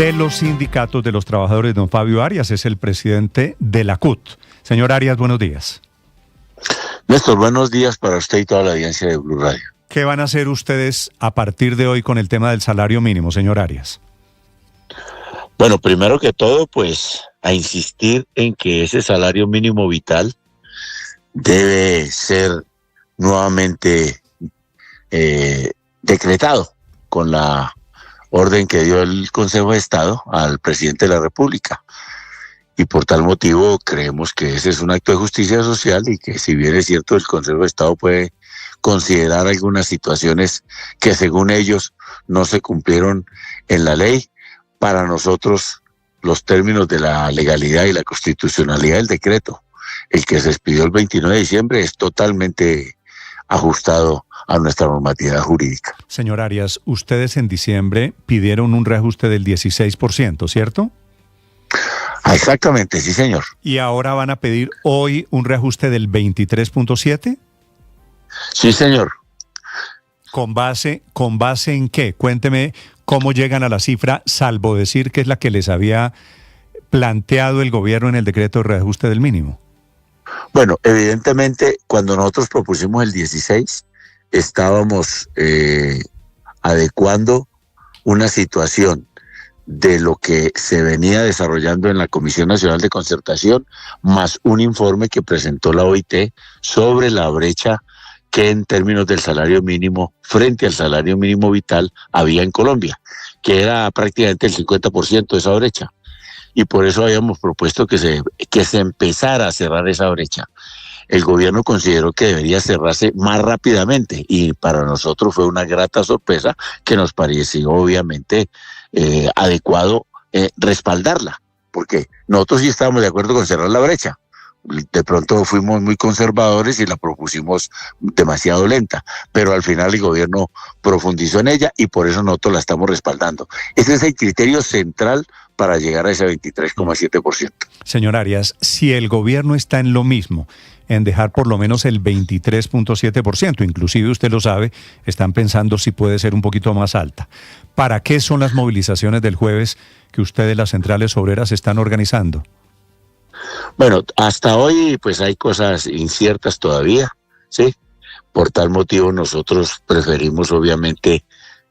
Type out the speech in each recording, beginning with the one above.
de los sindicatos de los trabajadores. Don Fabio Arias es el presidente de la CUT. Señor Arias, buenos días. Néstor, buenos días para usted y toda la audiencia de Blue Radio. ¿Qué van a hacer ustedes a partir de hoy con el tema del salario mínimo, señor Arias? Bueno, primero que todo, pues a insistir en que ese salario mínimo vital debe ser nuevamente decretado con la orden que dio el Consejo de Estado al presidente de la República. Y por tal motivo creemos que ese es un acto de justicia social y que, si bien es cierto, el Consejo de Estado puede considerar algunas situaciones que según ellos no se cumplieron en la ley, para nosotros los términos de la legalidad y la constitucionalidad del decreto, el que se expidió el 29 de diciembre, es totalmente ajustado a nuestra normatividad jurídica. Señor Arias, ustedes en diciembre pidieron un reajuste del 16%, ¿cierto? Exactamente, sí, señor. ¿Y ahora van a pedir hoy un reajuste del 23.7%? Sí, señor. ¿Con base en qué? Cuénteme cómo llegan a la cifra, salvo decir que es la que les había planteado el gobierno en el decreto de reajuste del mínimo. Bueno, evidentemente, cuando nosotros propusimos el 16, estábamos adecuando una situación de lo que se venía desarrollando en la Comisión Nacional de Concertación, más un informe que presentó la OIT sobre la brecha que en términos del salario mínimo frente al salario mínimo vital había en Colombia, que era prácticamente el 50% de esa brecha. Y por eso habíamos propuesto que se empezara a cerrar esa brecha. El gobierno consideró que debería cerrarse más rápidamente y para nosotros fue una grata sorpresa que nos pareció obviamente adecuado respaldarla, porque nosotros sí estábamos de acuerdo con cerrar la brecha. De pronto fuimos muy conservadores y la propusimos demasiado lenta, pero al final el gobierno profundizó en ella y por eso nosotros la estamos respaldando. Ese es el criterio central para llegar a ese 23,7%. Señor Arias, si el gobierno está en lo mismo, en dejar por lo menos el 23.7%, inclusive usted lo sabe, están pensando si puede ser un poquito más alta. ¿Para qué son las movilizaciones del jueves que ustedes, las centrales obreras, están organizando? Bueno, hasta hoy pues hay cosas inciertas todavía, ¿sí? Por tal motivo nosotros preferimos obviamente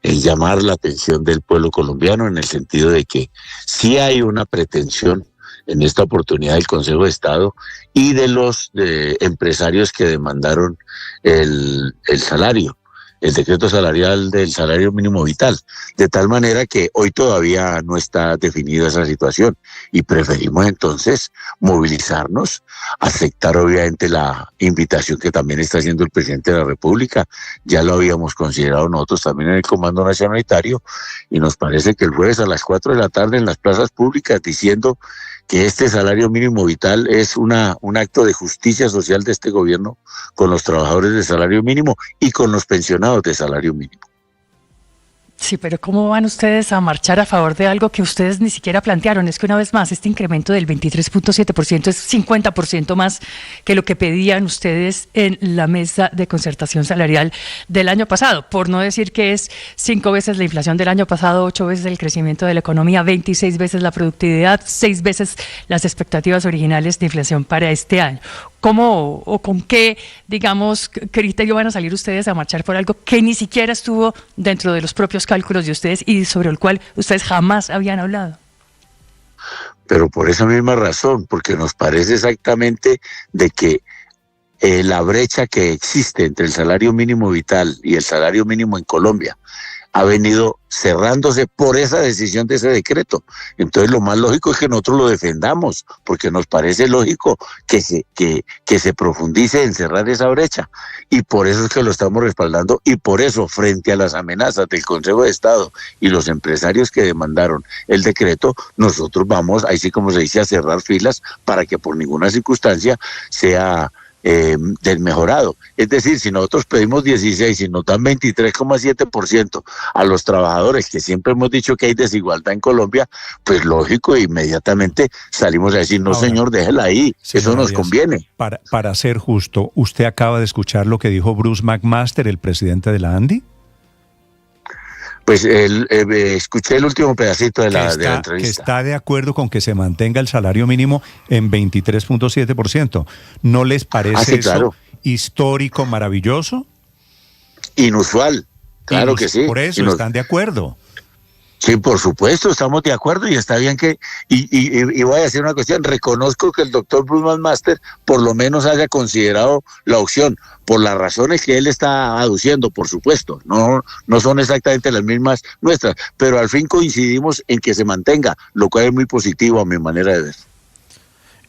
llamar la atención del pueblo colombiano en el sentido de que sí hay una pretensión en esta oportunidad del Consejo de Estado y de los empresarios que demandaron el salario, el decreto salarial del salario mínimo vital, de tal manera que hoy todavía no está definida esa situación y preferimos entonces movilizarnos, aceptar obviamente la invitación que también está haciendo el presidente de la República. Ya lo habíamos considerado nosotros también en el Comando Nacional Unitario y nos parece que el jueves a las 4 de la tarde en las plazas públicas diciendo que este salario mínimo vital es un acto de justicia social de este gobierno con los trabajadores de salario mínimo y con los pensionados de salario mínimo. Sí, pero ¿cómo van ustedes a marchar a favor de algo que ustedes ni siquiera plantearon? Es que una vez más, este incremento del 23.7% es 50% más que lo que pedían ustedes en la mesa de concertación salarial del año pasado, por no decir que es 5 veces la inflación del año pasado, 8 veces el crecimiento de la economía, 26 veces la productividad, 6 veces las expectativas originales de inflación para este año. ¿Cómo o con qué, digamos, criterio van a salir ustedes a marchar por algo que ni siquiera estuvo dentro de los propios cálculos de ustedes y sobre el cual ustedes jamás habían hablado? Pero por esa misma razón, porque nos parece exactamente de que la brecha que existe entre el salario mínimo vital y el salario mínimo en Colombia ha venido cerrándose por esa decisión de ese decreto. Entonces lo más lógico es que nosotros lo defendamos, porque nos parece lógico que se profundice en cerrar esa brecha. Y por eso es que lo estamos respaldando y por eso, frente a las amenazas del Consejo de Estado y los empresarios que demandaron el decreto, nosotros vamos, ahí sí como se dice, a cerrar filas para que por ninguna circunstancia sea desmejorado. Es decir, si nosotros pedimos 16 y nos dan 23,7% a los trabajadores, que siempre hemos dicho que hay desigualdad en Colombia, pues lógico, inmediatamente salimos a decir, no, ahora, señor, déjela ahí, eso nos conviene. Para ser justo, ¿usted acaba de escuchar lo que dijo Bruce McMaster, el presidente de la ANDI? Pues escuché el último pedacito de la entrevista. Que está de acuerdo con que se mantenga el salario mínimo en 23.7%. ¿No les parece eso histórico, maravilloso? Inusual, claro que sí. Por eso están de acuerdo. Sí, por supuesto, estamos de acuerdo y está bien que, y voy a decir una cuestión, reconozco que el doctor Bruce McMaster por lo menos haya considerado la opción, por las razones que él está aduciendo, por supuesto, no son exactamente las mismas nuestras, pero al fin coincidimos en que se mantenga, lo cual es muy positivo a mi manera de ver.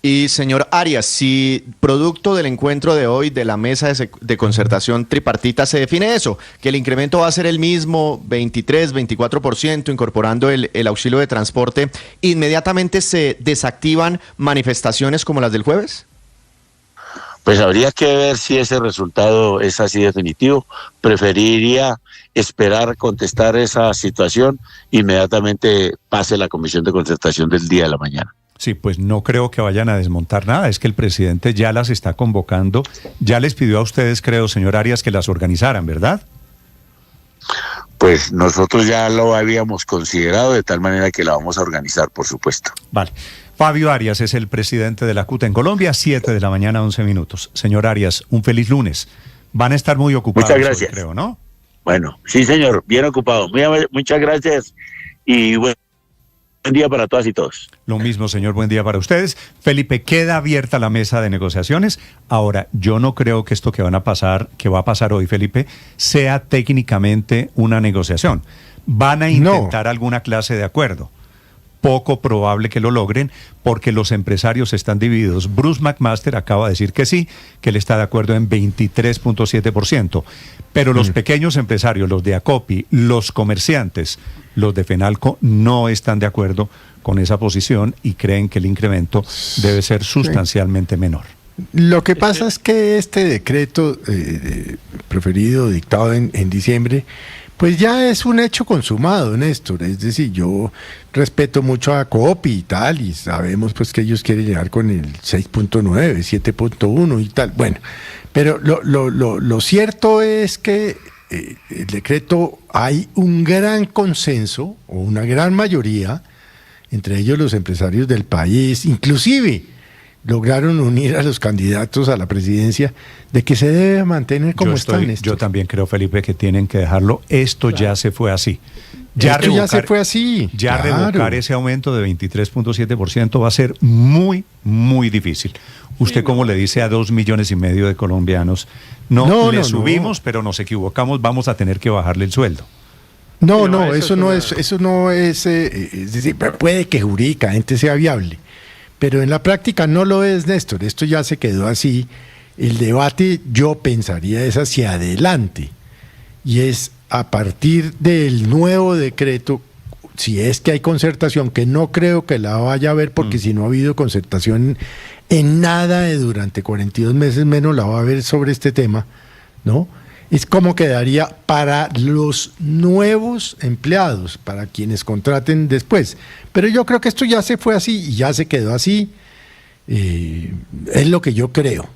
Y señor Arias, si producto del encuentro de hoy de la mesa de concertación tripartita se define eso, que el incremento va a ser el mismo, 23, 24%, incorporando el auxilio de transporte, ¿inmediatamente se desactivan manifestaciones como las del jueves? Pues habría que ver si ese resultado es así definitivo. Preferiría esperar contestar esa situación, inmediatamente pase la comisión de concertación del día de la mañana. Sí, pues no creo que vayan a desmontar nada, es que el presidente ya las está convocando, ya les pidió a ustedes, creo, señor Arias, que las organizaran, ¿verdad? Pues nosotros ya lo habíamos considerado de tal manera que la vamos a organizar, por supuesto. Vale. Fabio Arias es el presidente de la CUT en Colombia, 7 de la mañana, 11 minutos. Señor Arias, un feliz lunes. Van a estar muy ocupados. Muchas gracias. Hoy, creo, ¿no? Bueno, sí, señor, bien ocupado. Muchas gracias y bueno. Buen día para todas y todos. Lo mismo, señor, buen día para ustedes. Felipe, queda abierta la mesa de negociaciones. Ahora, yo no creo que esto que va a pasar hoy, Felipe, sea técnicamente una negociación. Van a intentar alguna clase de acuerdo. Poco probable que lo logren porque los empresarios están divididos. Bruce McMaster acaba de decir que sí, que él está de acuerdo en 23.7%. Pero los pequeños empresarios, los de Acopi, los comerciantes, los de Fenalco, no están de acuerdo con esa posición y creen que el incremento debe ser sustancialmente menor. Lo que pasa es que este decreto preferido dictado en diciembre, pues ya es un hecho consumado, Néstor. Es decir, yo respeto mucho a Copi y tal, y sabemos pues que ellos quieren llegar con el 6.9, 7.1 y tal. Bueno, pero lo cierto es que el decreto hay un gran consenso o una gran mayoría, entre ellos los empresarios del país, inclusive lograron unir a los candidatos a la presidencia de que se debe mantener como están. Yo también creo, Felipe, que tienen que dejarlo. Esto ya se fue así. Ya se fue así. Ya revocar ese aumento de 23.7% va a ser muy, muy difícil. ¿Usted cómo le dice a 2,5 millones de colombianos? No, subimos, pero nos equivocamos, vamos a tener que bajarle el sueldo. Eso no es, es decir, puede que jurídicamente sea viable, pero en la práctica no lo es, Néstor. Esto ya se quedó así. El debate, yo pensaría, es hacia adelante, y es a partir del nuevo decreto, si es que hay concertación, que no creo que la vaya a haber, porque si no ha habido concertación en nada durante 42 meses, menos la va a haber sobre este tema, ¿no? Es como quedaría para los nuevos empleados, para quienes contraten después. Pero yo creo que esto ya se fue así y ya se quedó así. Es lo que yo creo.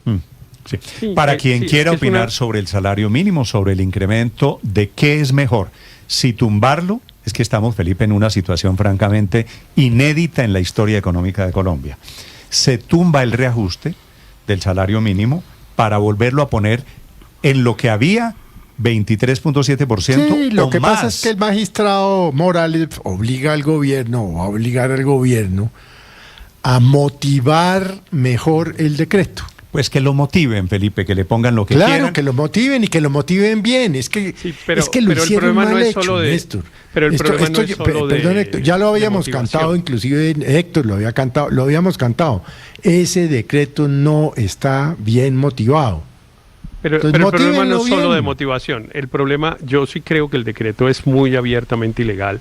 Sí. Para quien quiera opinar sobre el salario mínimo, sobre el incremento, ¿de qué es mejor? Si tumbarlo, es que estamos, Felipe, en una situación francamente inédita en la historia económica de Colombia. Se tumba el reajuste del salario mínimo para volverlo a poner en lo que había, 23.7%. Sí, lo que más. pasa es que el magistrado Morales obliga al gobierno, o va a obligar al gobierno a motivar mejor el decreto. Pues que lo motiven, Felipe, que le pongan lo que quieran. Claro, que lo motiven y que lo motiven bien. Es que lo hicieron mal hecho, Néstor. Pero el problema no es solo de... Perdón, Héctor, ya lo habíamos cantado, inclusive Héctor lo habíamos cantado. Ese decreto no está bien motivado. Pero el problema no es solo de motivación. El problema, yo sí creo que el decreto es muy abiertamente ilegal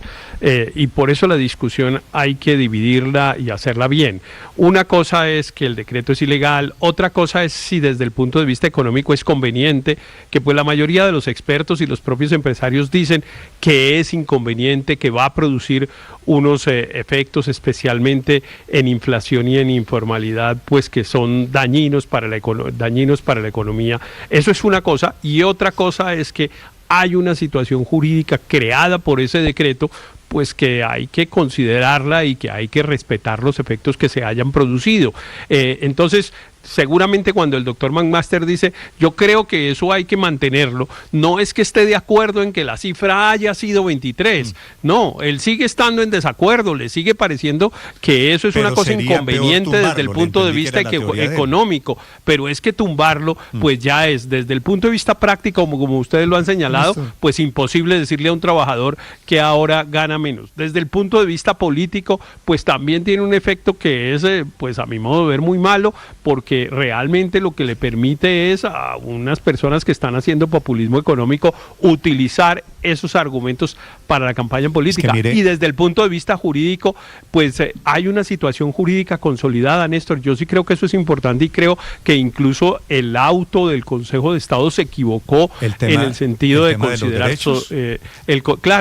y por eso la discusión hay que dividirla y hacerla bien. Una cosa es que el decreto es ilegal, otra cosa es si desde el punto de vista económico es conveniente, que pues la mayoría de los expertos y los propios empresarios dicen que es inconveniente, que va a producir unos efectos especialmente en inflación y en informalidad, pues que son dañinos para la economía. Eso es una cosa, y otra cosa es que hay una situación jurídica creada por ese decreto, pues que hay que considerarla y que hay que respetar los efectos que se hayan producido. Entonces, seguramente cuando el doctor McMaster dice, yo creo que eso hay que mantenerlo, no es que esté de acuerdo en que la cifra haya sido 23, no, él sigue estando en desacuerdo, le sigue pareciendo que eso es una cosa inconveniente desde el punto de vista económico, pero es que tumbarlo, pues ya es, desde el punto de vista práctico, como ustedes lo han señalado, pues imposible decirle a un trabajador que ahora gana menos. Desde el punto de vista político, pues también tiene un efecto que es, pues a mi modo de ver, muy malo, porque realmente lo que le permite es a unas personas que están haciendo populismo económico utilizar esos argumentos para la campaña política. Es que mire, y desde el punto de vista jurídico, pues hay una situación jurídica consolidada, Néstor. Yo sí creo que eso es importante y creo que incluso el auto del Consejo de Estado se equivocó en el sentido de considerar,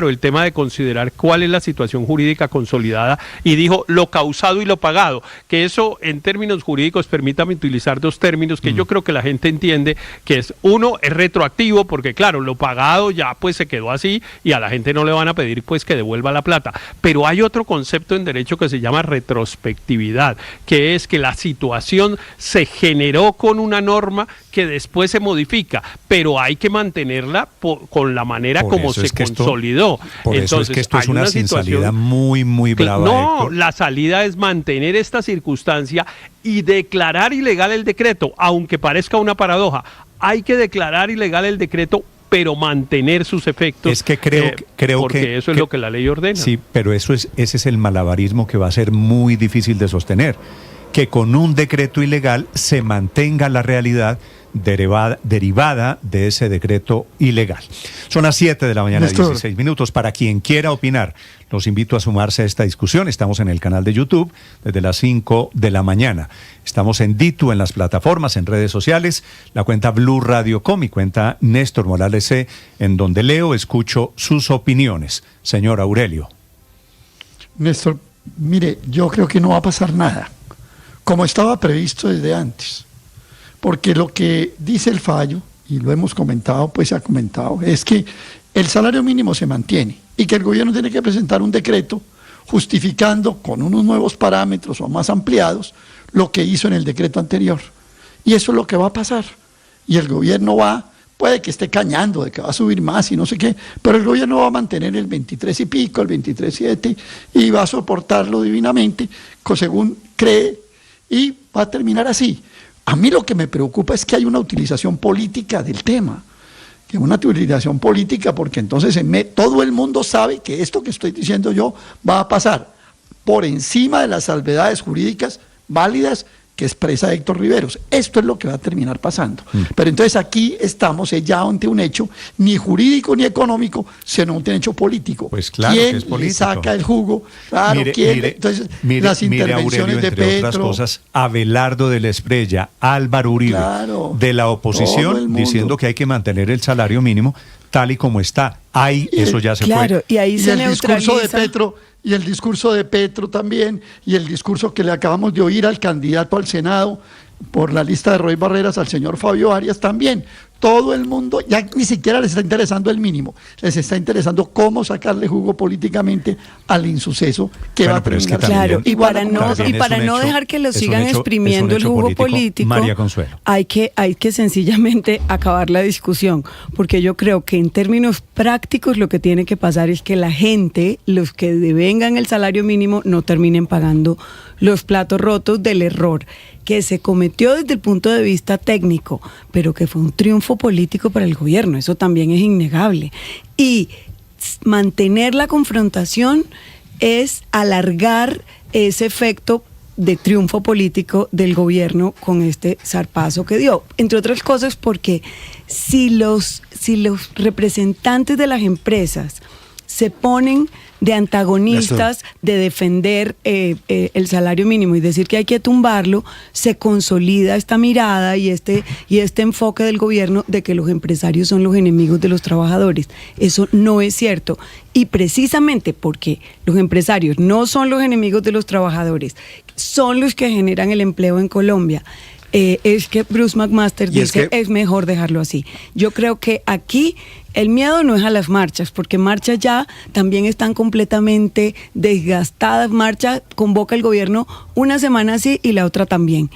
el tema de considerar cuál es la situación jurídica consolidada, y dijo lo causado y lo pagado, que eso en términos jurídicos, permítame utilizar dos términos que yo creo que la gente entiende, que es, uno, es retroactivo, porque claro, lo pagado ya pues se quedó así y a la gente no le van a pedir pues que devuelva la plata, pero hay otro concepto en derecho que se llama retrospectividad, que es que la situación se generó con una norma que después se modifica, pero hay que mantenerla con la manera como se consolidó. Por eso es que esto es una sin salida muy, muy brava. No, Héctor, la salida es mantener esta circunstancia y declarar ilegal el decreto, aunque parezca una paradoja. Hay que declarar ilegal el decreto, pero mantener sus efectos. Es que creo porque que eso es lo que la ley ordena. Sí, pero ese es el malabarismo que va a ser muy difícil de sostener, que con un decreto ilegal se mantenga la realidad derivada de ese decreto ilegal. Son las 7 de la mañana, Néstor. 16 minutos. Para quien quiera opinar, los invito a sumarse a esta discusión. Estamos en el canal de YouTube desde las 5 de la mañana. Estamos en Ditu, en las plataformas, en redes sociales, la cuenta Blue Radio Com y cuenta Néstor Morales C, en donde leo, escucho sus opiniones. Señor Aurelio. Néstor, mire, yo creo que no va a pasar nada, como estaba previsto desde antes. Porque lo que dice el fallo, y lo hemos comentado, pues se ha comentado, es que el salario mínimo se mantiene y que el gobierno tiene que presentar un decreto justificando con unos nuevos parámetros o más ampliados lo que hizo en el decreto anterior. Y eso es lo que va a pasar. Y el gobierno puede que esté cañando de que va a subir más y no sé qué, pero el gobierno va a mantener el 23 y pico, el 23.7 y va a soportarlo divinamente, según cree, y va a terminar así. A mí lo que me preocupa es que hay una utilización política del tema, que una utilización política, porque entonces todo el mundo sabe que esto que estoy diciendo yo va a pasar por encima de las salvedades jurídicas válidas que expresa Héctor Riveros. Esto es lo que va a terminar pasando. Pero entonces aquí estamos ya ante un hecho ni jurídico ni económico, sino un hecho político. Pues claro, ¿quién que es político? Le saca el jugo? Claro, ¿quién? Entonces, las intervenciones Aurelio, de Petro. Entre otras cosas, Abelardo de la Espriella, Álvaro Uribe, de la oposición, diciendo que hay que mantener el salario mínimo tal y como está. Eso ya se fue. Claro, y ahí se neutraliza. Discurso de Petro. Y el discurso de Petro también, y el discurso que le acabamos de oír al candidato al Senado por la lista de Roy Barreras, al señor Fabio Arias también. Todo el mundo, ya ni siquiera les está interesando el mínimo, les está interesando cómo sacarle jugo políticamente al insuceso que va a terminar. Claro, y para no dejar que lo sigan exprimiendo el jugo político, María Consuelo, hay que sencillamente acabar la discusión, porque yo creo que en términos prácticos lo que tiene que pasar es que la gente, los que devengan el salario mínimo, no terminen pagando los platos rotos del error que se cometió desde el punto de vista técnico, pero que fue un triunfo político para el gobierno, eso también es innegable. Y mantener la confrontación es alargar ese efecto de triunfo político del gobierno con este zarpazo que dio, entre otras cosas porque si los representantes de las empresas se ponen de antagonistas, de defender el salario mínimo y decir que hay que tumbarlo, se consolida esta mirada y este enfoque del gobierno de que los empresarios son los enemigos de los trabajadores. Eso no es cierto. Y precisamente porque los empresarios no son los enemigos de los trabajadores, son los que generan el empleo en Colombia, es que Bruce McMaster dice es mejor dejarlo así. Yo creo que aquí el miedo no es a las marchas, porque marchas ya también están completamente desgastadas. Marcha convoca el gobierno una semana así y la otra también.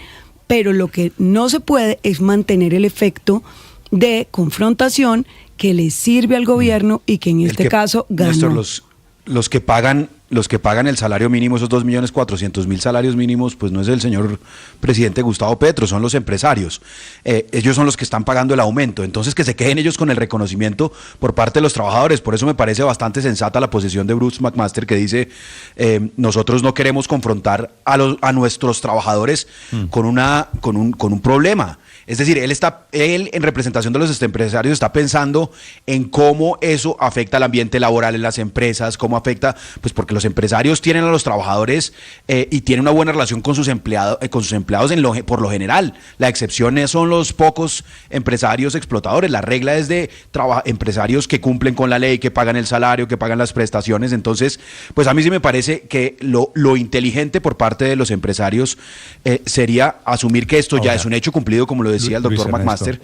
Pero lo que no se puede es mantener el efecto de confrontación que le sirve al gobierno y que en este caso ganó. Néstor, los que pagan el salario mínimo, esos 2.400.000 salarios mínimos, pues no es el señor presidente Gustavo Petro, son los empresarios. Ellos son los que están pagando el aumento. Entonces, que se queden ellos con el reconocimiento por parte de los trabajadores. Por eso me parece bastante sensata la posición de Bruce McMaster, que dice, nosotros no queremos confrontar a nuestros trabajadores con un problema. Es decir, él en representación de los empresarios está pensando en cómo eso afecta al ambiente laboral en las empresas, cómo afecta, pues porque los empresarios tienen a los trabajadores y tienen una buena relación con sus empleados por lo general. La excepción son los pocos empresarios explotadores. La regla es de empresarios que cumplen con la ley, que pagan el salario, que pagan las prestaciones. Entonces, pues a mí sí me parece que lo inteligente por parte de los empresarios sería asumir que esto ya es un hecho cumplido, como lo decía el doctor McMaster,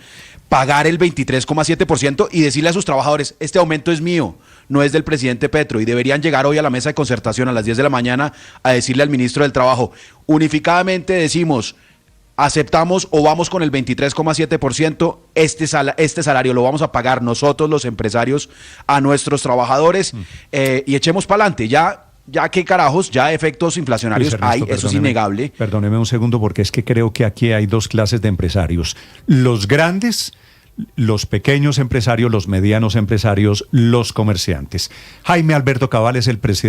pagar el 23,7% y decirle a sus trabajadores, este aumento es mío, no es del presidente Petro, y deberían llegar hoy a la mesa de concertación a las 10 de la mañana a decirle al ministro del Trabajo, unificadamente decimos, aceptamos o vamos con el 23,7%, este salario lo vamos a pagar nosotros los empresarios a nuestros trabajadores y echemos para adelante. Ya qué carajos, ya efectos inflacionarios Ernesto, hay, eso es innegable. Perdóneme un segundo, porque es que creo que aquí hay dos clases de empresarios. Los grandes, los pequeños empresarios, los medianos empresarios, los comerciantes. Jaime Alberto Cabal es el presidente